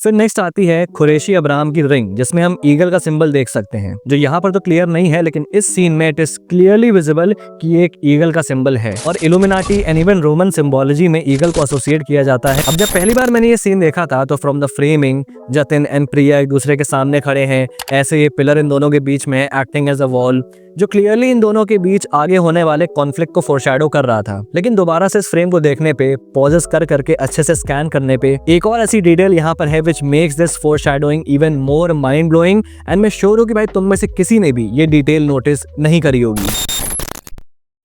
फिर नेक्स्ट आती है कुरैशी अब्राहम की रिंग, जिसमें हम ईगल का सिंबल देख सकते हैं, जो यहाँ पर तो क्लियर नहीं है, लेकिन इस सीन में इट इज क्लियरली विजिबल कि ये एक ईगल का सिंबल है। और Illuminati and even Roman symbology में ईगल को एसोसिएट किया जाता है। अब जब पहली बार मैंने ये सीन देखा था तो from the framing, Jatin and Priya एक दूसरे के सामने खड़े हैं, ऐसे ये पिलर इन दोनों के बीच में एक्टिंग एज अ वॉल, जो क्लियरली इन दोनों के बीच आगे होने वाले कॉन्फ्लिक्ट को फोरशैडो कर रहा था। लेकिन दोबारा से इस फ्रेम को देखने पे, पॉजेस कर करके अच्छे से स्कैन करने पे एक और ऐसी डिटेल यहाँ पर है which makes this foreshadowing even more mind blowing. And मैं श्योर हूँ कि भाई तुम में से किसी ने भी ये डिटेल नोटिस नहीं करी होगी।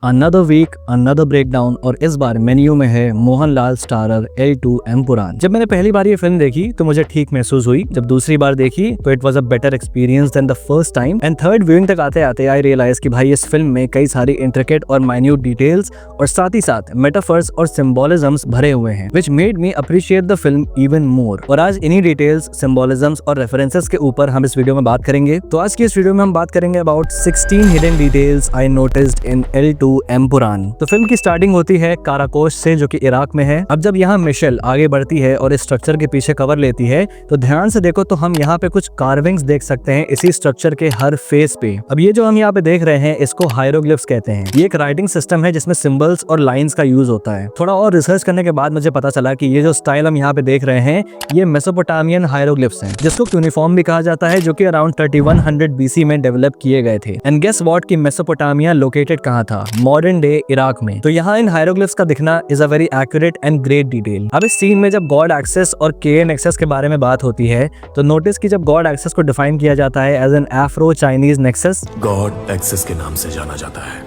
अनदर वीक अनदर ब्रेकडाउन, और इस बार मेन्यू में है मोहनलाल स्टारर L2 एम्पुरान। जब मैंने पहली बार ये फिल्म देखी तो मुझे ठीक महसूस हुई। जब दूसरी बार देखी तो it was a better experience than the first time. And third viewing तक आते आते आई रियलाइज कि भाई इस फिल्म में कई सारी इंट्रिकेट और माइन्यूट डिटेल्स और साथ ही साथ मेटाफर्स और सिंबोलिज्म्स भरे हुए हैं, which made me appreciate the film even more. और आज इन्हीं डिटेल्स, सिंबोलिज्म्स और रेफरेंसेस के ऊपर हम इस वीडियो में बात करेंगे। तो आज की इस वीडियो में हम बात करेंगे about 16 hidden details I noticed in L2 Empuraan. तो फिल्म की स्टार्टिंग होती है काराकोश से, जो कि इराक में है। अब जब यहाँ मिशेल आगे बढ़ती है और इस स्ट्रक्चर के पीछे कवर लेती है तो ध्यान से देखो तो हम यहाँ पे कुछ कार्विंग्स देख सकते हैं इसी स्ट्रक्चर के हर फेस पे। अब ये जो हम यहाँ पे देख रहे हैं इसको हायरोग्लिफ्स कहते हैं। ये एक राइटिंग सिस्टम है जिसमें सिंबल्स और लाइंस का यूज होता है। थोड़ा और रिसर्च करने के बाद मुझे पता चला कि ये जो स्टाइल हम यहाँ पे देख रहे हैं ये मेसोपोटामियन हायरोग्लिफ्स हैं, जिसको यूनिफॉर्म भी कहा जाता है, जो कि अराउंड 3100 BC में डेवलप किए गए थे। एंड गेस व्हाट कि मेसोपोटामिया लोकेटेड कहाँ था? मॉडर्न डे इराक में। तो यहाँ इन हायरोग्लिफ्स का दिखना is a very accurate and great detail. अब इस सीन में जब गॉड एक्सेस और केएन एक्सेस के बारे में बात होती है तो नोटिस कि जब गॉड एक्सेस को डिफाइन किया जाता है as an Afro Chinese nexus, God axis के नाम से जाना जाता है,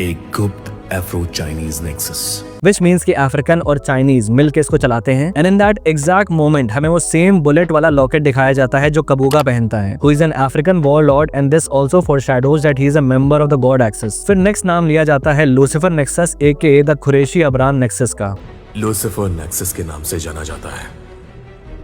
एक गुप्त Afro Chinese nexus, which means कि अफ्रीकन और चाइनीज मिलकर इसको चलाते हैं। And in that exact moment हमें वो सेम बुलेट वाला लॉकेट दिखाया जाता है जो कबूगा पहनता है, who is an African warlord, and this also foreshadows that he is a member of the god access. फिर नेक्स्ट नाम लिया जाता है Lucifer Nexus aka the Qureshi Abraham Nexus का। लूसीफर नेक्सस के नाम से जाना जाता है।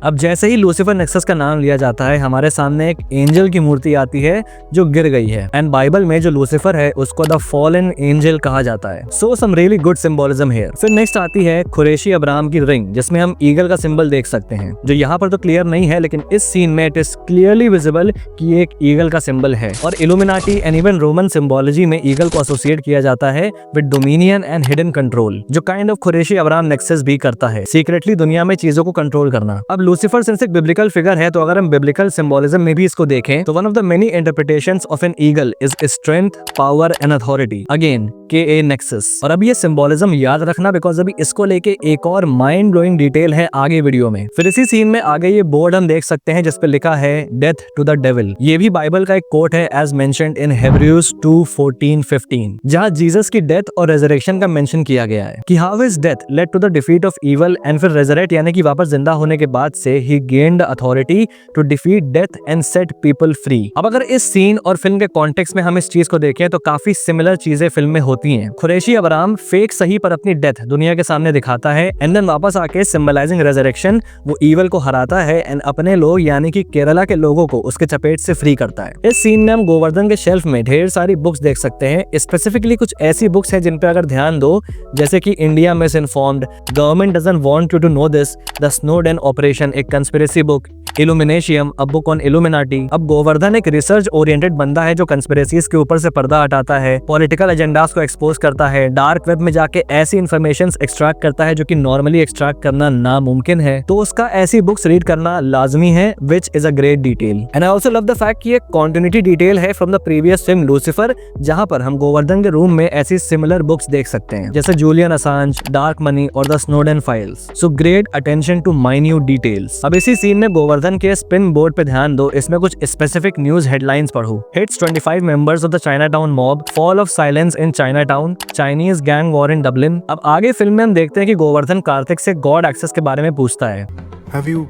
अब जैसे ही लूसीफर नेक्सस का नाम लिया जाता है हमारे सामने एक एंजल की मूर्ति आती है जो गिर गई है। एंड बाइबल में जो लूसीफर है उसको द फॉलन एंजल कहा जाता है। So some really good symbolism here. फिर नेक्स्ट आती है कुरैशी अब्राहम की रिंग, जिसमें हम ईगल का सिंबल देख सकते हैं, जो यहाँ पर तो क्लियर नहीं है, लेकिन इस सीन में इट इज क्लियरली विजिबल कि ये एक ईगल का सिंबल है। और Illuminati and even Roman symbology में ईगल को एसोसिएट किया जाता है with dominion and hidden control, जो kind of Qureshi Abraham Nexus भी करता है, सीक्रेटली दुनिया में चीजों को कंट्रोल करना। अब लूसीफर सिंस एक बिब्लिकल फिगर है, तो अगर हम बिब्लिकल सिंबोलिज्म में भी इसको देखें तो one of the many interpretations of an eagle is strength, power and authority, again के नेक्सस। और अब ये सिंबोलिज्म याद रखना बिकॉज अभी इसको लेके एक और माइंड ब्लोइंग डिटेल है आगे वीडियो में। फिर इसी सीन में आगे ये बोर्ड हम देख सकते हैं जिसपे लिखा है डेथ टू द डेविल। ये भी बाइबल का एक कोट है एज मेंशन्ड इन Hebrews 2:14-15, जहां जीसस की डेथ और रेजरेक्शन का मेंशन किया गया है कि how his death led to the defeat of evil, and फिर रेजरेक्ट यानी कि वापस जिंदा होने के बाद से ही gained the authority to defeat death and set people free। अब अगर इस सीन और फिल्म के कॉन्टेक्स्ट में हम इस चीज को देखें तो काफी सिमिलर चीजें फिल्म में होती हैं। कुरैशी अब्राहम फेक सही पर अपनी डेथ दुनिया के सामने दिखाता है एंड देन वापस आके सिंबलाइजिंग रेजरेक्शन वो ईवल को हराता है एंड अपने लोग यानी कि केरला के लोगों को उसके चपेट से फ्री करता है। इस सीन में हम गोवर्धन के शेल्फ में ढेर सारी बुक्स देख सकते हैं। स्पेसिफिकली कुछ ऐसी बुक्स हैं जिन पे अगर ध्यान दो, जैसे कि India misinformed, government doesn't want you to know this, the Snowden operation एक कंस्पिरेसी बुक, इल्यूमिनेशियम अ बुक ऑन इल्यूमिनाटी। अब गोवर्धन एक रिसर्च ओरिएंटेड बंदा है जो कंस्पिरेसीज के ऊपर से पर्दा हटाता है, पॉलिटिकल एजेंडास को एक्सपोज करता है, डार्क वेब में जाके ऐसी इन्फॉर्मेशन एक्सट्रैक्ट करता है जो कि नॉर्मली एक्सट्रैक्ट करना नामुमकिन है। तो उसका ऐसी बुक्स रीड करना लाजमी है, which is a great detail. And I also love the fact कि एक कॉन्टिन्यूटी डिटेल है from the previous film Lucifer, जहां पर हम गोवर्धन के रूम में ऐसी सिमिलर बुक्स देख सकते हैं जैसे जूलियन असांज, डार्क मनी और the Snowden files. So great attention to minute details. अब इसी सीन में गोवर्धन के स्पिन बोर्ड पे ध्यान दो, इसमें कुछ स्पेसिफिक न्यूज हेडलाइंस पढ़ो। Hits 25 members of the Chinatown mob, fall of silence in Chinatown, Chinese gang war in Dublin. अब आगे फिल्म में हम देखते हैं कि गोवर्धन कार्तिक से गॉड एक्सेस के बारे में पूछता है। Have you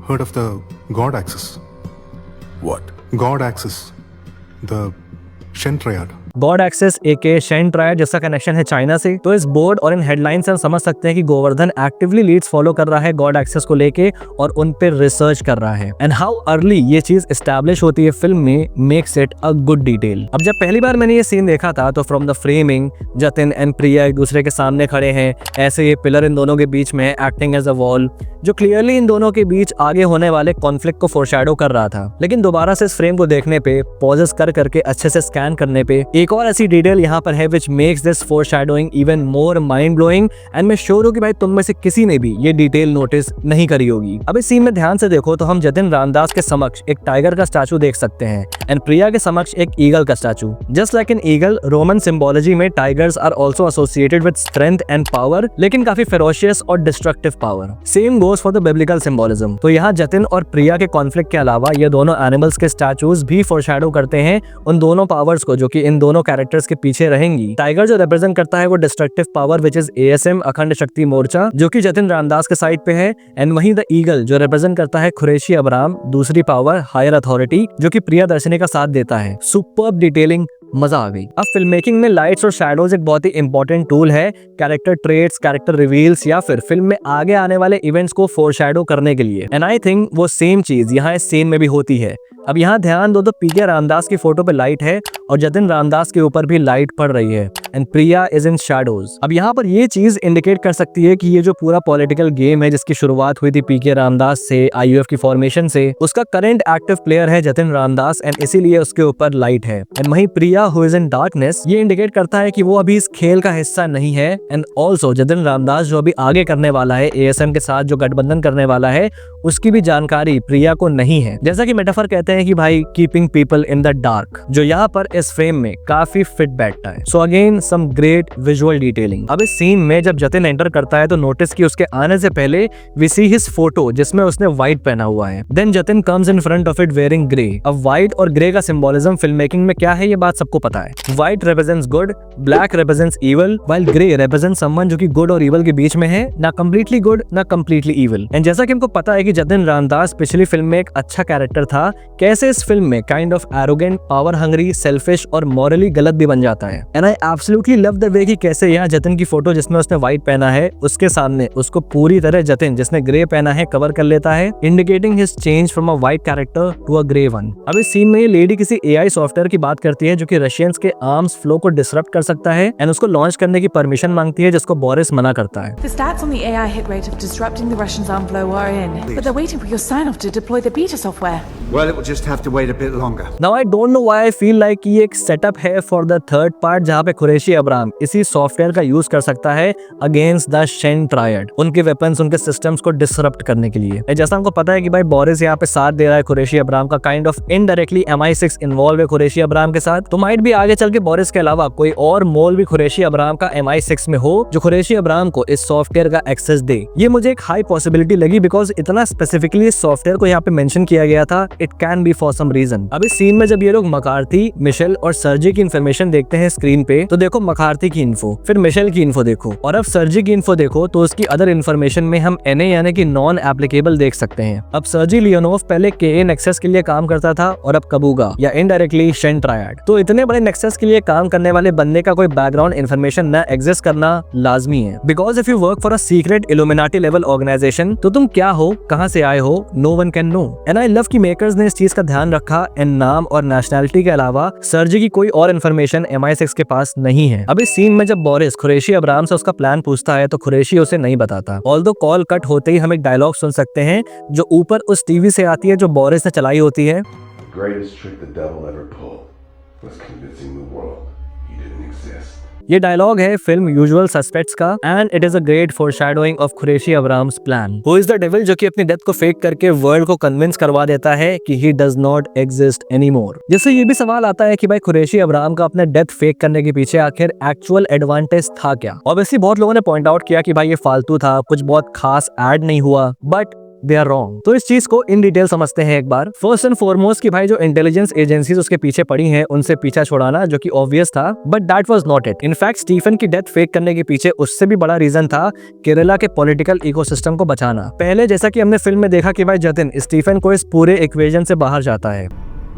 heard of the God Axis? What? God Axis, the Shen Triad. God axis AKA Shen triad जिसका कनेक्शन है चाइना से। तो इस बोर्ड और इन हेडलाइन से हम समझ सकते हैं कि गोवर्धन एक्टिवली लीड्स फॉलो कर रहा है गॉड एक्सेस को लेके और उन पे रिसर्च कर रहा है। एंड हाउ अर्ली ये चीज एस्टैब्लिश होती है फिल्म में makes it a good detail. अब जब पहली बार मैंने ये सीन देखा था तो from the framing Jatin and Priya एक दूसरे के सामने खड़े हैं, ऐसे ये पिलर इन दोनों के बीच में एक्टिंग एज अ वॉल, जो क्लियरली इन दोनों के बीच आगे होने वाले कॉन्फ्लिक्ट को फोरशैडो कर रहा था। लेकिन दोबारा से इस फ्रेम को देखने पे, पॉजेस कर करके अच्छे से स्कैन करने पे एक और ऐसी डिटेल यहाँ पर है which makes this foreshadowing even more mind blowing. And मैं श्योर हूँ कि भाई तुम में से किसी ने भी ये डिटेल नोटिस नहीं करी होगी। अब इस सीन में ध्यान से देखो तो हम जतिन रामदास के समक्ष एक टाइगर का स्टैचू देख सकते हैं एंड प्रिया के समक्ष एक ईगल का statue. Just like an eagle, Roman symbology में tigers are also associated with strength and power, लेकिन काफी फेरोशियस और destructive power. Same goes for the biblical symbolism. तो यहाँ जतिन और प्रिया के कॉन्फ्लिक्ट के अलावा ये दोनों एनिमल्स के स्टैचूज भी फोरशैडो करते हैं उन दोनों पावर्स को जो कि इन दोनों कैरेक्टर्स के पीछे रहेंगी। टाइगर जो रिप्रेजेंट करता है वो destructive power which is ASM अखंड शक्ति मोर्चा जो कि जतिन रामदास के साइड पे है, एंड वहीं द ईगल जो रिप्रेजेंट करता है कुरैशी अबराम, दूसरी पावर हायर अथॉरिटी जो कि प्रिया दर्शनी का साथ देता है। सुपर्ब डिटेलिंग, मजा आ गई। अब फिल्म मेकिंग में लाइट्स और शैडोज एक बहुत ही इंपॉर्टेंट टूल है कैरेक्टर ट्रेट्स, कैरेक्टर रिवील्स या फिर फिल्म में आगे आने वाले इवेंट्स को फोरशैडो करने के लिए। एंड आई थिंक वो सेम चीज यहाँ इस सीन में भी होती है। अब यहाँ ध्यान दो तो PK रामदास की फोटो पे लाइट है और जतिन रामदास के ऊपर भी लाइट पड़ रही है and Priya is in shadows. अब यहाँ पर ये चीज इंडिकेट कर सकती है कि ये जो पूरा पॉलिटिकल गेम है जिसकी शुरुआत हुई थी PK रामदास से, IUF की फॉर्मेशन से, उसका करंट एक्टिव प्लेयर है जतिन रामदास एंड इसीलिए उसके ऊपर लाइट है। एंड वहीं प्रिया हु इज इन डार्कनेस, ये इंडिकेट करता है कि वो अभी इस खेल का हिस्सा नहीं है। एंड ऑल्सो जतिन रामदास जो अभी आगे करने वाला है, ASM के साथ जो गठबंधन करने वाला है, उसकी भी जानकारी प्रिया को नहीं है। जैसा कि मेटाफर कहते हैं कि भाई keeping people in the dark, जो यहाँ पर इस फ्रेम में काफी फिट बैठता है। So again some great visual detailing. अब इस सीन में जब जतिन एंटर करता है तो नोटिस कि उसके आने से पहले वी सी हिज फोटो जिसमें उसने व्हाइट पहना हुआ है। Then Jatin comes in front of it wearing grey. अब व्हाइट और ग्रे का सिंबोलिज्म फिल्म मेकिंग में क्या है ये बात सबको पता है। White represents good, black represents evil, while grey represents someone जो कि गुड और इविल के बीच में है, ना कंप्लीटली गुड ना कंप्लीटली इविल। एंड जैसा कि हमको पता है कि जतिन रामदास पिछली फिल्म में एक अच्छा कैरेक्टर था, कैसे इस फिल्म में kind of arrogant, power hungry, selfish और मॉरली गलत भी बन जाता है। And I absolutely love the way कि कैसे यहाँ जतिन की फोटो जिसमें उसने व्हाइट पहना है उसके सामने उसको पूरी तरह जतिन जिसने ग्रे पहना है कवर कर लेता है, indicating his change from a white character to a grey one. अब इस सीन में ये लेडी किसी AI सॉफ्टवेयर की बात करती है जो कि रशियंस के आर्म्स फ्लो को डिसरप्ट कर सकता है एंड उसको लॉन्च करने की परमिशन मांगती है, जिसको बोरिस मना करता है। The stats on the AI hit rate of disrupting the Russians' arm flow are in, but they're waiting for your sign-off to deploy the beta software. Well, it will just have to wait a bit longer. Now I don't know why I feel like कि ये एक setup है for the third part जहाँ पे कुरैशी अबराम इसी software का use कर सकता है अगेंस्ट द शेन ट्रायड, उनके वेपन्स, उनके सिस्टम्स को डिसरप्ट करने के लिए। जैसा हमको पता है कि भाई बोरिस यहाँ पे साथ दे रहा है कुरैशी अबराम का, kind of indirectly MI6 involve है कुरैशी अबराम के साथ, तो माइट भी आगे चल के बोरिस के अलावा कोई और मोल भी कुरैशी अबराम का MI6 में हो जो कुरैशी अबराम को इस सॉफ्टवेयर का एक्सेस दे। ये मुझे एक हाई पॉसिबिलिटी लगी बिकॉज इतना स्पेसिफिकली इस सॉफ्टवेयर को यहाँ पे मेंशन किया गया था। It can be for some reason. अब इस सीन में जब ये लोग मकार्थी, मिशेल और सर्जी की इन्फॉर्मेशन देखते हैं स्क्रीन पे, तो देखो मकार्थी की इन्फो, फिर मिशेल की इन्फो देखो, और अब सर्जी की इन्फो देखो तो उसकी अदर इन्फॉर्मेशन में हम NA यानी कि नॉन एप्लीकेबल देख सकते हैं। अब सर्जी लियोनोव पहले KA नेक्सस के लिए काम करता था और अब कबूगा या इनडायरेक्टली शेन ट्रायड। तो इतने बड़े नेक्सस के लिए काम करने वाले बंदे का कोई बैकग्राउंड इन्फॉर्मेशन न एग्जिस्ट करना लाजमी है, because if you work for a secret Illuminati level organisation तो तुम क्या हो, कहां से आए हो, no one can know. And I love कि मेकर्स ने इस चीज का ध्यान रखा एंड नाम और नेशनैलिटी के अलावा सर्जी की कोई और इन्फॉर्मेशन MI6 के पास नहीं है। अब इस सीन में जब बोरिस कुरैशी अबराम से उसका प्लान पूछता है तो कुरैशी उसे नहीं बताता। ऑल्दो कॉल कट होते ही हम एक डायलॉग सुन सकते हैं जो ऊपर उस टीवी से आती है जो बोरिस ने चलाई होती है। The greatest trick the devil ever pulled was convincing the world he didn't exist. ये डायलॉग है फिल्म यूजुअल सस्पेक्ट्स का and it is a great foreshadowing of Qureshi Abram's plan. Who is the devil जो कि अपनी death को fake करके world को convince करवा देता है कि he does not exist anymore. जिससे ये भी सवाल आता है कि भाई कुरैशी अबराम का अपने डेथ फेक करने के पीछे आखिर एक्चुअल एडवांटेज था क्या। ऑब्वियसली बहुत लोगों ने पॉइंट आउट किया कि भाई ये फालतू था, कुछ बहुत खास ऐड नहीं हुआ, बट दे आर रॉन्ग। तो इस चीज को इन डिटेल समझते हैं एक बार। फर्स्ट एंड फॉरमोस्ट कि भाई जो इंटेलिजेंस एजेंसीज उसके पीछे पड़ी हैं उनसे पीछा छुड़ाना, जो कि ऑब्वियस था, but that was not it. In fact Stephen की डेथ फेक करने के पीछे उससे भी बड़ा रीजन था केरला के पॉलिटिकल इकोसिस्टम को बचाना। पहले जैसा कि हमने फिल्म में देखा कि भाई जतिन स्टीफन को इस पूरे इक्वेशन से बाहर जाता है।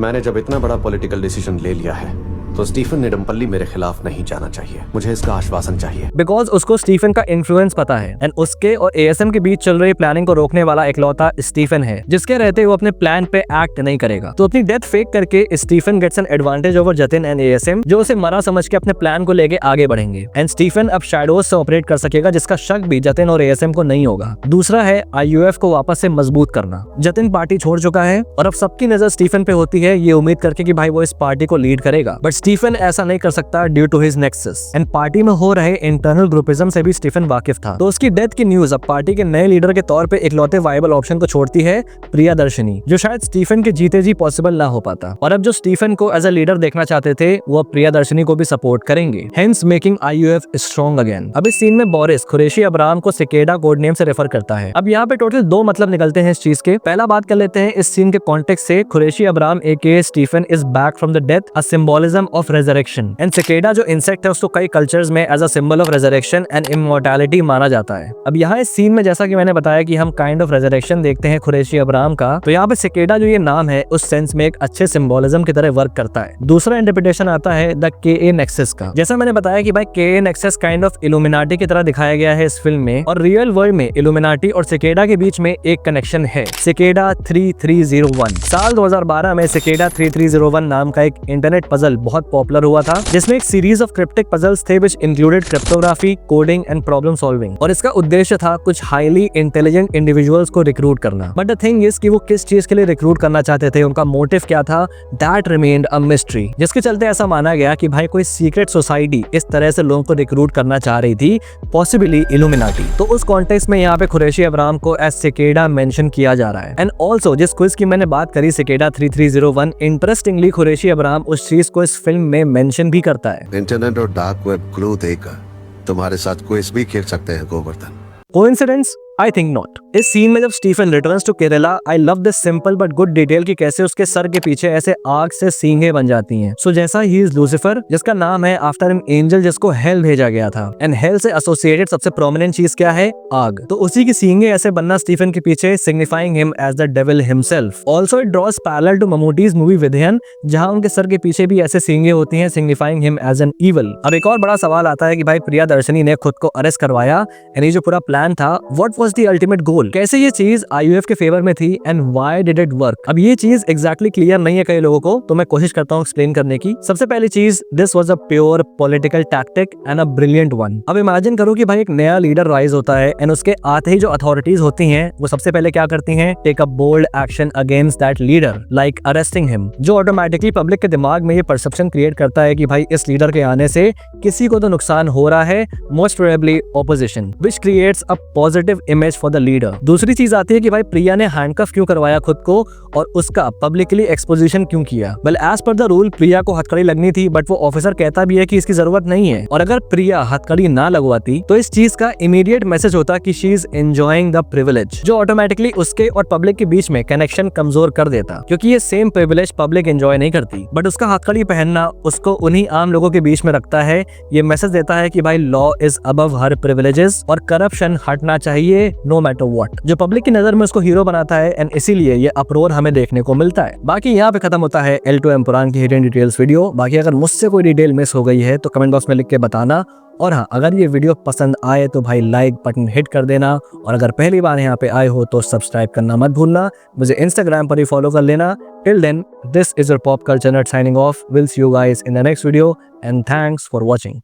मैंने जब इतना बड़ा पॉलिटिकल डिसीजन ले लिया है तो स्टीफन निडम्पल्ली मेरे खिलाफ नहीं जाना चाहिए। मुझे इसका आश्वासन चाहिए। बिकॉज उसको स्टीफन का इन्फ्लुएंस पता है एंड उसके और एएसएम के बीच चल रही प्लानिंग को रोकने वाला इकलौता स्टीफन है, जिसके रहते वो अपने प्लान पे एक्ट नहीं करेगा। तो अपनी डेथ फेक करके Stephen gets an advantage over Jatin and ASM, जो उसे मरा समझ के अपने प्लान को लेके आगे बढ़ेंगे एंड स्टीफन अब शैडोज से ऑपरेट कर सकेगा, जिसका शक भी जतिन और एएसएम को नहीं होगा। दूसरा है आईयूएफ को वापस से मजबूत करना। जतिन पार्टी छोड़ चुका है और अब सबकी नजर स्टीफन पे होती है, ये उम्मीद करके कि भाई वो इस पार्टी को लीड करेगा, बट स्टीफन ऐसा नहीं कर सकता due to his nexus and party में हो रहे इंटरनल ग्रुपिज्म से भी स्टीफन वाकिफ था। तो उसकी डेथ की न्यूज अब पार्टी के नए लीडर के तौर पे इकलौते वायबल ऑप्शन को छोड़ती है प्रियदर्शनी, जो शायद स्टीफन के जीते जी पॉसिबल ना हो पाता। और अब जो स्टीफन को एज अ लीडर देखना चाहते थे वो अब प्रियदर्शनी को भी सपोर्ट करेंगे, हेंस मेकिंग आईयूएफ स्ट्रॉन्ग अगेन। अब इस सीन में बोरिस खुरेशी अब्राहम को सिकेडा कोड नेम से रेफर करता है। अब यहाँ पे टोटल दो मतलब निकलते हैं इस चीज के। पहला बात कर लेते हैं इस सीन के कॉन्टेक्स्ट से। Khureshi Abraham aka Stephen is back from the death, a symbolism of resurrection and cicada जो इंसेक्ट है उसको कई कल्चर्स में as a symbol of resurrection and immortality माना जाता है। अब यहाँ इस सीन में जैसा कि मैंने बताया कि हम काइंड ऑफ रेजरेक्शन देखते हैं खुरेशी अब्राहम का, तो यहाँ पे सिकेडा जो ये नाम है उस सेंस में एक अच्छे सिंबोलिज्म की तरह वर्क करता है। दूसरा इंटरप्रिटेशन आता है द के नेक्सस का। जैसा मैंने बताया कि भाई के नेक्सस काइंड ऑफ इल्यूमिनाटी की तरह दिखाया गया है इस फिल्म में, और रियल वर्ल्ड में इल्यूमिनाटी और सिकेडा के बीच में एक कनेक्शन है, सिकेडा 3301। साल 2012 में सिकेडा 3301 नाम का एक इंटरनेट पजल बहुत पॉपुलर हुआ था, जिसमें एक सीरीज ऑफ क्रिप्टिक पजल्स थे which included cryptography, coding and problem solving, और इसका उद्देश्य था कुछ हाईली इंटेलिजेंट इंडिविजुअल्स को रिक्रूट करना। बट द थिंग इज कि वो किस चीज के लिए रिक्रूट करना चाहते थे, उनका मोटिव क्या था, दैट रिमेन्ड अ मिस्ट्री, जिसके चलते ऐसा माना गया कि भाई कोई सीक्रेट सोसाइटी इस तरह से लोगों को रिक्रूट करना चाह रही थी, पॉसिबली इल्यूमिनाटी। तो उस कॉन्टेक्स्ट में यहाँ पे खुरेशी अब्राहम को एज सिकेडा मेंशन किया जा रहा है। एंड ऑल्सो जिस क्विज की मैंने बात करी सिकेडा 3301, इंटरेस्टिंगली खुरेशी अब्राहम उस चीज को इस फिल्म में मेंशन भी करता है। इंटरनेट और डार्क वेब क्लू देकर तुम्हारे साथ क्विज भी खेल सकते हैं Govardhan. Coincidence? I think not। इस सीन में जब Stephen returns to Kerala, I love this simple but good detail कि कैसे उसके सर के पीछे ऐसे आग से सींगे बन जाती हैं। सो जैसा ही इज लूसीफर, जिसका नाम है आफ्टर एन एंजल जिसको हेल भेजा गया था, एंड हेल से एसोसिएटेड सबसे प्रोमिनेंट चीज क्या है, आग। तो उसी की सींगे ऐसे बनना स्टीफन के पीछे, signifying him as the devil himself. Also it draws parallel to Mammootty's movie Vidheyan, जहां उनके सर के पीछे भी ऐसे सींगे होती हैं, signifying him as an evil. अब एक और बड़ा सवाल आता है कि भाई प्रियदर्शनी ने खुद को अरेस्ट करवाया, एंड ये जो पूरा प्लान था, what was the ultimate goal, कैसे ये चीज आईयूएफ के फेवर में थी and why did it work. अब ये चीज एग्जैक्टली क्लियर नहीं है कई लोगों को, तो मैं कोशिश करता हूँ एक्सप्लेन करने की। सबसे पहली चीज, this was a pure political tactic and a brilliant one. अब इमेजिन करो कि भाई एक नया लीडर राइज होता है एंड उसके आते ही जो अथॉरिटीज होती हैं वो सबसे पहले क्या करती हैं, take a bold action against that leader, like arresting him, जो ऑटोमेटिकली पब्लिक के दिमाग में ये परसेप्शन क्रिएट करता है कि भाई इस लीडर के आने से किसी को तो नुकसान हो रहा है, most probably opposition, which creates a positive image for the leader. दूसरी चीज आती है कि भाई प्रिया ने हैंडकफ क्यों करवाया खुद को और उसका पब्लिकली एक्सपोजिशन क्यों किया। Well as per the rule Priya को हथकड़ी लगनी थी, बट वो ऑफिसर कहता भी है कि इसकी जरूरत नहीं है, और अगर प्रिया हथकड़ी ना लगवाती तो इस चीज का इमीडिएट मैसेज होता कि she is enjoying the privilege, जो ऑटोमेटिकली उसके और पब्लिक के बीच में कनेक्शन कमजोर कर देता, क्योंकि ये सेम प्रिविलेज पब्लिक एंजॉय नहीं करती। बट उसका हथकड़ी पहनना उसको उन्हीं आम लोगों के बीच में रखता है, ये मैसेज देता है कि भाई law is above her privileges और करप्शन हटना चाहिए नो मैटर व्हाट, जो पब्लिक की नजर में उसको हीरो बनाता है, एंड इसीलिए ये अप्रोर हमें देखने को मिलता है। बाकी यहाँ पे खत्म होता है L2 एम्पुरान की हिडन डिटेल्स वीडियो। बाकी अगर मुझसे कोई डिटेल मिस हो गई है तो कमेंट बॉक्स में लिख के बताना, और हाँ, अगर ये वीडियो पसंद आए तो भाई लाइक बटन हिट कर देना, और अगर पहली बार यहाँ पे आए हो तो सब्सक्राइब करना मत भूलना। मुझे इंस्टाग्राम पर ही फॉलो कर लेना। Till then, this is your pop culture nut signing off. Will see you guys in the next video and thanks for watching.